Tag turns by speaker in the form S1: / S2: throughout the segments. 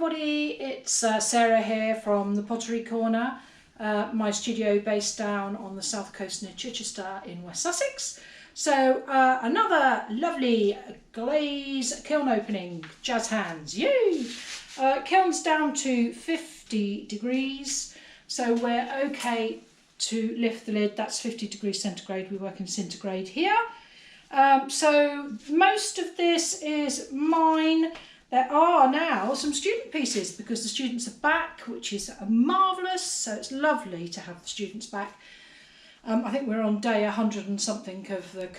S1: everybody, it's Sarah here from the Pottery Corner, my studio based down on the south coast near Chichester in West Sussex. So another lovely glaze kiln opening, jazz hands, yay! Kiln's down to 50 degrees, so we're okay to lift the lid. That's 50 degrees centigrade, we work in centigrade here. So most of this is mine. There are now some student pieces because the students are back, which is marvellous, so it's lovely to have the students back. I think we're on day 100 and something of the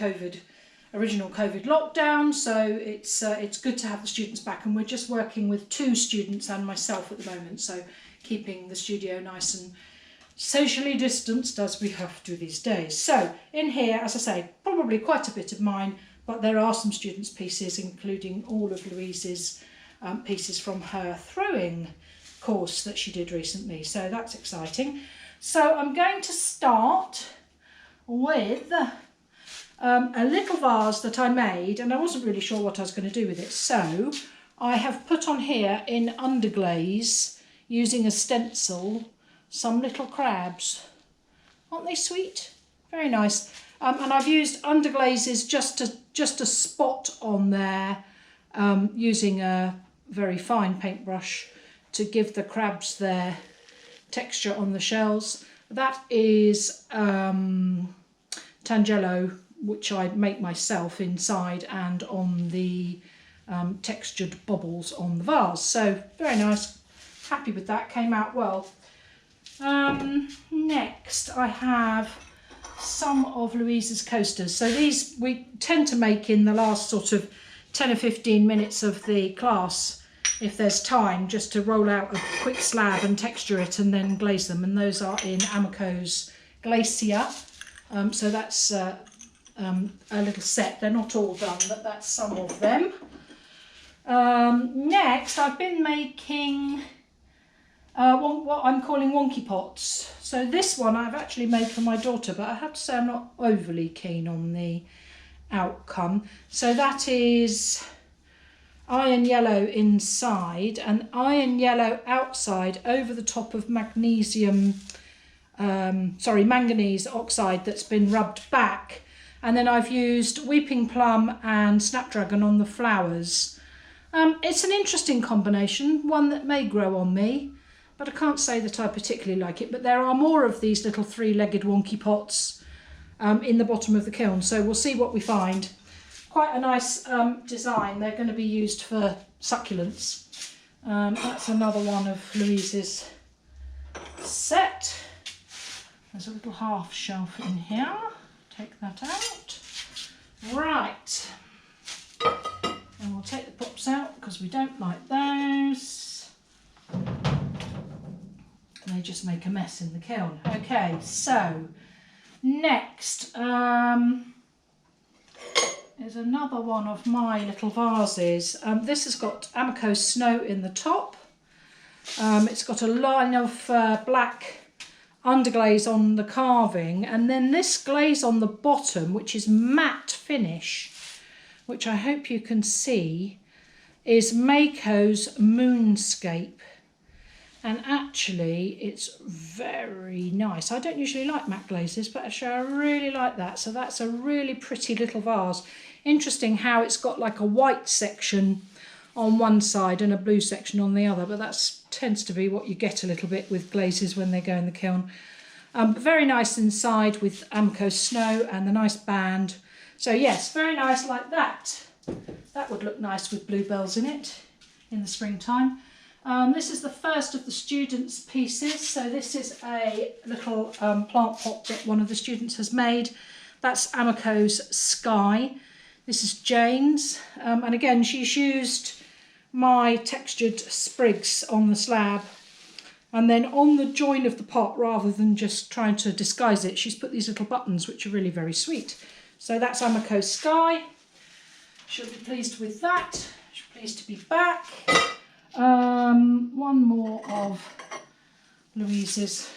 S1: original COVID lockdown, so it's good to have the students back, and we're just working with 2 students and myself at the moment, so keeping the studio nice and socially distanced as we have to these days. So in here, as I say, probably quite a bit of mine, but there are some students' pieces, including all of Louise's pieces from her throwing course that she did recently, so that's exciting. So I'm going to start with a little vase that I made, and I wasn't really sure what I was going to do with it, so I have put on here in underglaze, using a stencil, some little crabs. Aren't they sweet? Very nice. And I've used underglazes just to spot on there, using a very fine paintbrush to give the crabs their texture on the shells. That is Tangelo, which I make myself inside and on the textured bubbles on the vase. So very nice, happy with that, came out well. Next I have some of Louise's coasters. So these we tend to make in the last sort of 10 or 15 minutes of the class, if there's time, just to roll out a quick slab and texture it and then glaze them, and those are in Amaco's Glacier. So that's a little set. They're not all done, but that's some of them. Next I've been making what I'm calling wonky pots. So this one I've actually made for my daughter, but I have to say I'm not overly keen on the outcome. So that is iron yellow inside and iron yellow outside over the top of manganese oxide that's been rubbed back. And then I've used weeping plum and snapdragon on the flowers. It's an interesting combination, one that may grow on me, but I can't say that I particularly like it. But there are more of these little 3-legged wonky pots in the bottom of the kiln, so we'll see what we find. Quite a nice design. They're going to be used for succulents. That's another one of Louise's set. There's a little half shelf in here. Take that out. Right. And we'll take the props out because we don't like those. They just make a mess in the kiln. Okay, so next is another one of my little vases. This has got Amaco snow in the top. It's got a line of black underglaze on the carving, and then this glaze on the bottom, which is matte finish, which I hope you can see, is Mayco's Moonscape. And actually it's very nice. I don't usually like matte glazes, but actually I really like that. So that's a really pretty little vase. Interesting how it's got like a white section on one side and a blue section on the other, but that tends to be what you get a little bit with glazes when they go in the kiln. But very nice inside with Amaco snow and the nice band. So yes, very nice like that. That would look nice with bluebells in it in the springtime. This is the first of the students' pieces. So this is a little plant pot that one of the students has made. That's Amaco's Sky. This is Jane's. And again, she's used my textured sprigs on the slab. And then on the join of the pot, rather than just trying to disguise it, she's put these little buttons, which are really very sweet. So that's Amaco's Sky. She'll be pleased with that. She's pleased to be back. One more of Louise's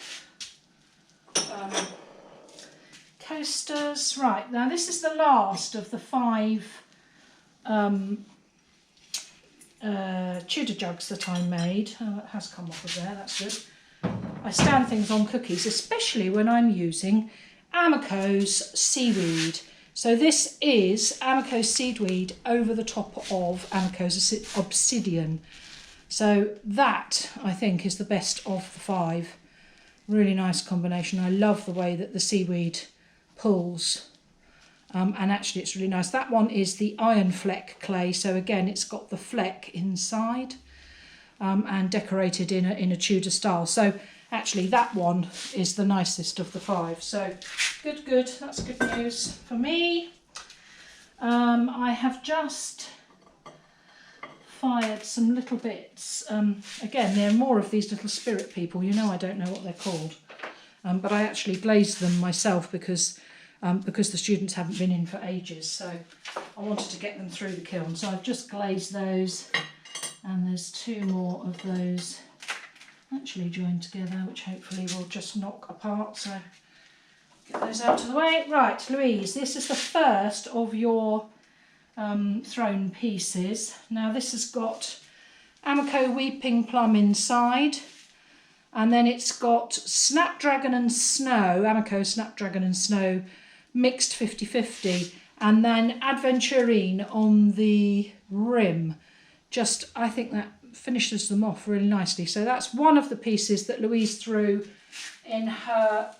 S1: coasters. Right, now this is the last of the 5 Tudor jugs that I made. Oh, it has come off of there, that's good. I stand things on cookies, especially when I'm using Amaco's seaweed. So this is Amaco's seaweed over the top of Amaco's obsidian. So that, I think, is the best of the 5. Really nice combination. I love the way that the seaweed pulls. And actually it's really nice. That one is the iron fleck clay. So again, it's got the fleck inside and decorated in a Tudor style. So actually that one is the nicest of the 5. So good. That's good news for me. I have just fired some little bits. Again, there are more of these little spirit people. You know, I don't know what they're called. But I actually glazed them myself because the students haven't been in for ages. So I wanted to get them through the kiln. So I've just glazed those. And there's 2 more of those actually joined together, which hopefully will just knock apart. So get those out of the way. Right, Louise, this is the first of your thrown pieces. Now this has got Amaco Weeping Plum inside, and then it's got Snapdragon and Snow, Amaco Snapdragon and Snow mixed 50-50, and then Adventurine on the rim. Just, I think that finishes them off really nicely. So that's one of the pieces that Louise threw in her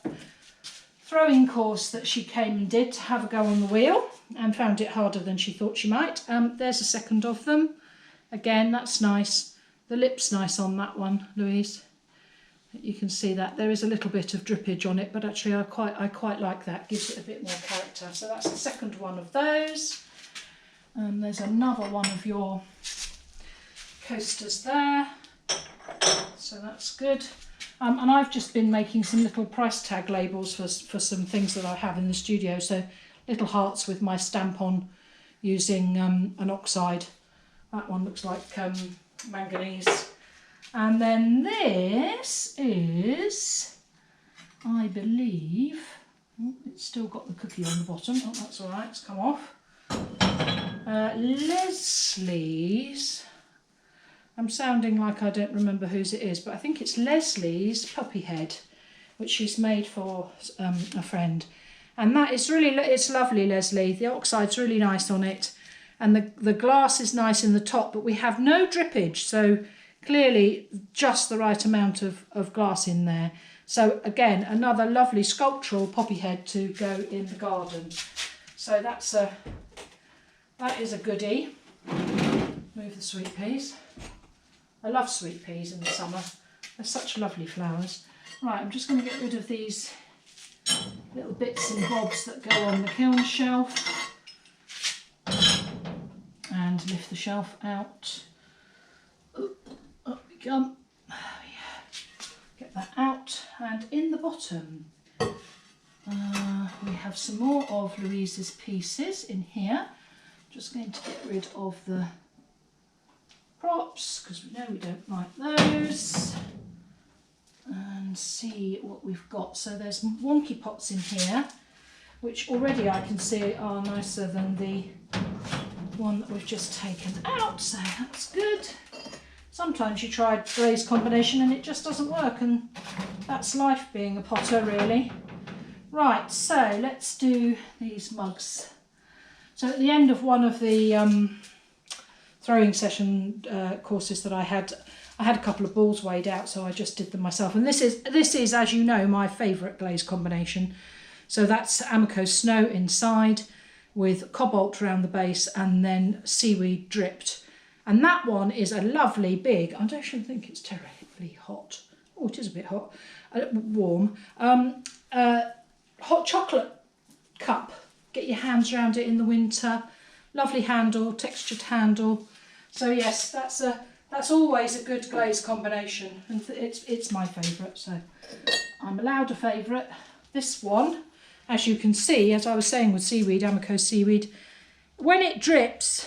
S1: throwing course that she came and did to have a go on the wheel, and found it harder than she thought she might. There's a second of them. Again, that's nice. The lip's nice on that one, Louise. You can see that there is a little bit of drippage on it, but actually I quite like that. Gives it a bit more character. So that's the second one of those. And there's another one of your coasters there. So that's good. And I've just been making some little price tag labels for some things that I have in the studio. So little hearts with my stamp on using an oxide. That one looks like manganese. And then this is, I believe, oh, it's still got the cookie on the bottom. Oh, that's all right, it's come off. Leslie's, I'm sounding like I don't remember whose it is, but I think it's Leslie's puppy head, which she's made for a friend. And that is really, it's lovely, Leslie. The oxide's really nice on it. And the glass is nice in the top, but we have no drippage. So clearly just the right amount of glass in there. So again, another lovely sculptural poppy head to go in the garden. So that is a goodie. Move the sweet peas. I love sweet peas in the summer. They're such lovely flowers. Right, I'm just going to get rid of these little bits and bobs that go on the kiln shelf. And lift the shelf out. Up we come. Get that out. And in the bottom, we have some more of Louise's pieces in here. Just going to get rid of the props because we know we don't like those. And see what we've got. So there's wonky pots in here, which already I can see are nicer than the one that we've just taken out, so that's good. Sometimes you try glaze combination and it just doesn't work, and that's life being a potter, really. Right, so let's do these mugs. So at the end of one of the throwing session courses that I had a couple of balls weighed out, so I just did them myself. And this is, as you know, my favourite glaze combination. So that's Amaco Snow inside, with cobalt around the base and then seaweed dripped. And that one is a lovely big, I don't actually think it's terribly hot. Oh, it is a bit hot, warm. Hot chocolate cup. Get your hands around it in the winter. Lovely handle, textured handle. So yes, that's always a good glaze combination, and it's my favourite, so I'm allowed a favourite. This one, as you can see, as I was saying with seaweed, Amaco seaweed, when it drips,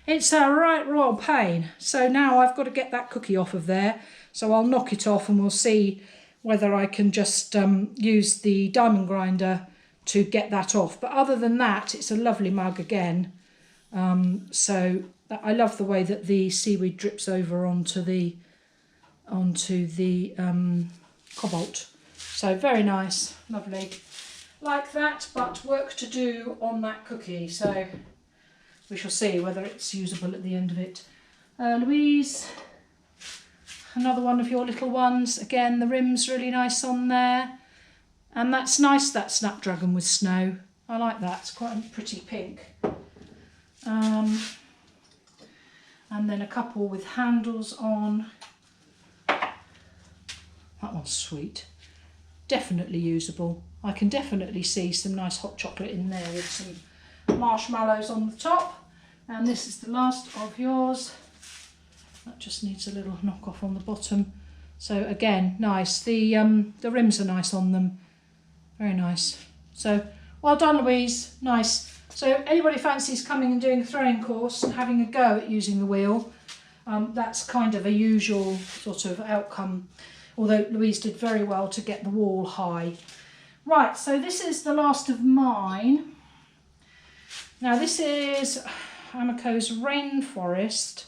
S1: it's a right royal pain. So now I've got to get that cookie off of there. So I'll knock it off and we'll see whether I can just use the diamond grinder to get that off. But other than that, it's a lovely mug again. So I love the way that the seaweed drips over onto the cobalt. So very nice, lovely. Like that, but work to do on that cookie. So we shall see whether it's usable at the end of it. Louise, another one of your little ones. Again, the rim's really nice on there. And that's nice, that snapdragon with snow. I like that, it's quite a pretty pink. And then a couple with handles on. That one's sweet. Definitely usable. I can definitely see some nice hot chocolate in there with some marshmallows on the top. And this is the last of yours. That just needs a little knock off on the bottom. So again, nice. The rims are nice on them. Very nice. So well done, Louise. Nice. So anybody fancies coming and doing a throwing course and having a go at using the wheel, that's kind of a usual sort of outcome. Although Louise did very well to get the wall high. Right, so this is the last of mine. Now this is Amaco's Rainforest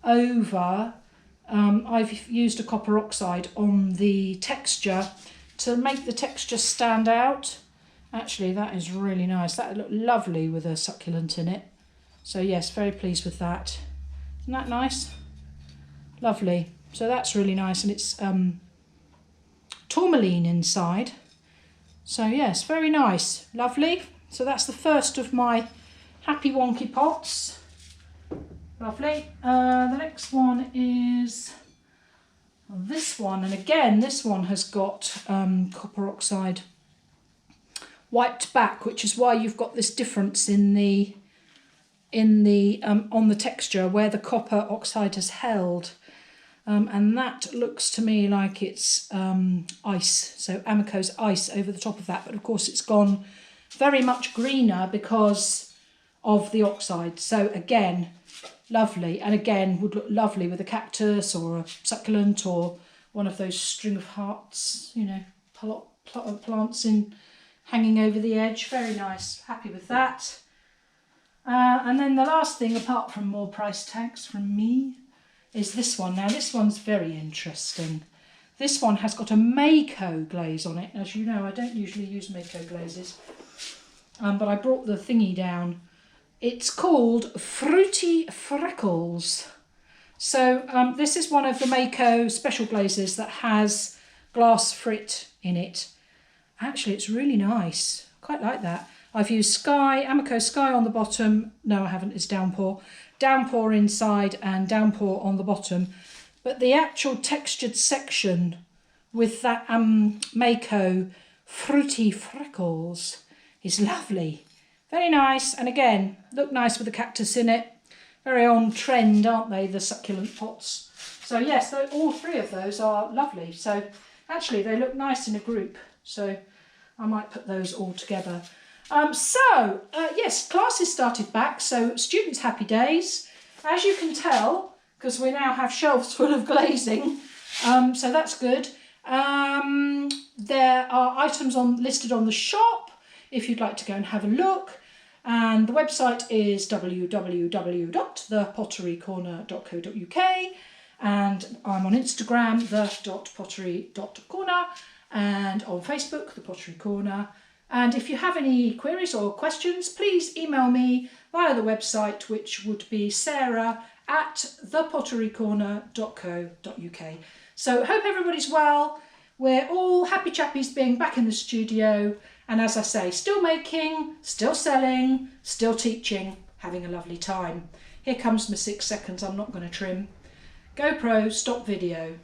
S1: over. I've used a copper oxide on the texture to make the texture stand out. Actually, that is really nice. That looked lovely with a succulent in it. So yes, very pleased with that. Isn't that nice? Lovely. So that's really nice, and it's tourmaline inside. So yes, very nice, lovely. So that's the first of my happy wonky pots. Lovely. The next one is this one, and again this one has got copper oxide wiped back, which is why you've got this difference in the on the texture where the copper oxide has held. And that looks to me like it's ice, so Amaco's ice over the top of that, but of course it's gone very much greener because of the oxide. So again, lovely, and again would look lovely with a cactus or a succulent or one of those string of hearts, you know, plants in hanging over the edge. Very nice, happy with that. And then the last thing, apart from more price tags from me, is this one. Now this one's very interesting. This one has got a Mayco glaze on it. As you know, I don't usually use Mayco glazes, but I brought the thingy down. It's called Fruity Freckles. So this is one of the Mayco special glazes that has glass frit in it. Actually, it's really nice. Quite like that. I've used Sky, Amaco Sky on the bottom. No, I haven't, it's Downpour. Downpour inside and Downpour on the bottom. But the actual textured section with that Mayco Fruity Freckles is lovely. Very nice, and again, look nice with the cactus in it. Very on trend, aren't they, the succulent pots? So yes, all three of those are lovely. So actually they look nice in a group. So I might put those all together. Yes, classes started back, so students' happy days. As you can tell, because we now have shelves full of glazing, so that's good. There are items listed on the shop if you'd like to go and have a look. And the website is www.thepotterycorner.co.uk, and I'm on Instagram, the.pottery.corner, and on Facebook, The Pottery Corner. And if you have any queries or questions, please email me via the website, which would be sarah@thepotterycorner.co.uk. So hope everybody's well. We're all happy chappies being back in the studio. And as I say, still making, still selling, still teaching, having a lovely time. Here comes my 6 seconds I'm not going to trim. GoPro, stop video.